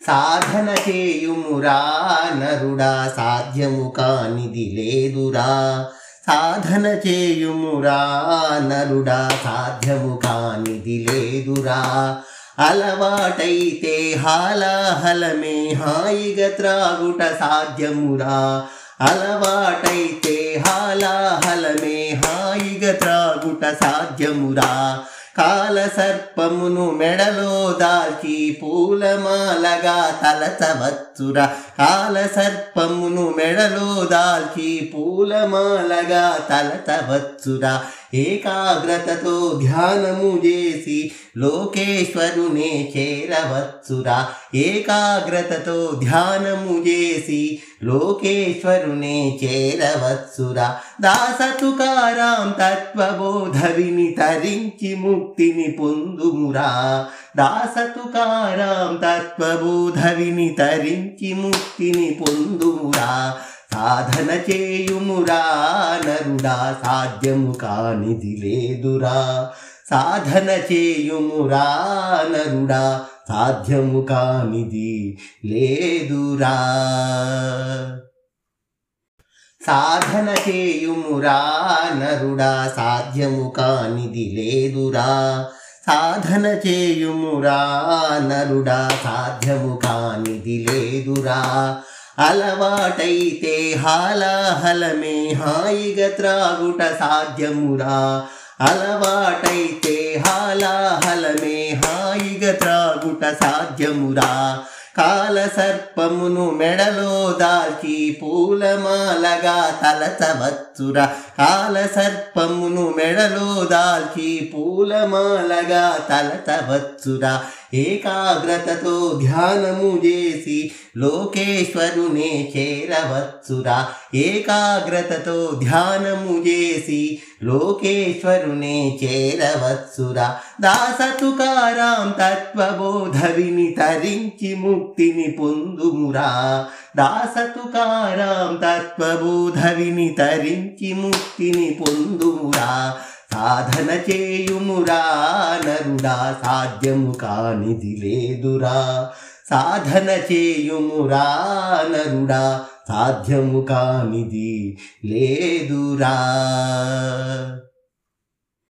సాధన చేయుమురా నరుడా సాధ్యము కానిది లేదురా సాధన చేయుమురా నరుడా సాధ్యము కానిది లేదురా అలవాటైతే హాలాహలమే హాయిగా త్రాగుట సాధ్యమురా అలవాటైతే హాలాహలమే హాయిగా త్రాగుట సాధ్యమురా కాలసర్పమును మెడలో దాల్చి పూలమాలగా తలచవచ్చురా కాలసర్పమును మెడలో దాల్చి పూలమాలగా తలచవచ్చురా ఏకాగ్రతతో ధ్యానము చేసి లోకేశ్వరునే చేరవచ్చురా ఏకాగ్రతతో ధ్యానము చేసి లోకేశ్వరునే చేరవచ్చురా దాస తుకారాం తత్వబోధ విని తరించి ముక్తిని పొందుమురా దాస తుకారాం తత్వబోధ విని తరించి ముక్తిని పొందుమురా సాధన చేయుమురా నరుడా సాధ్యము కానిది లేదురా సాధన చేయుమురా నరుడా సాధ్యము కానిది లేదురా సాధన చేయుమురా నరుడా సాధ్యము కానిది లేదురా సాధన చేయుమురా నరుడా సాధ్యము కానిది లేదురా అలవాటైతే హాలాహలమే హాయిగా త్రాగుట సాధ్యమురా అలవాటైతే హాలాహలమే హాయిగా త్రాగుట సాధ్యమురా కాలసర్పమును మెడలో దాల్చి పూలమాలగా తలచవచ్చురా కాలసర్పమును మెడలో దాల్చి పూలమాలగా తలచవచ్చురా ఏకాగ్రతతో ధ్యానము చేసి లోకేశ్వరునే చేరవచ్చురా ఏకాగ్రతతో ధ్యానము చేసి లోకేశ్వరునే చేరవచ్చురా దాస తుకారాం తత్వబోధ విని తరించి ముక్తిని పొందుమురా దాస తుకారాం తత్వబోధ విని తరించి ముక్తిని పొందుమురా సాధన చేయుమురా నరుడా సాధ్యము కానిది లేదురా సాధన చేయుమురా నరుడా సాధ్యము కానిది లేదురా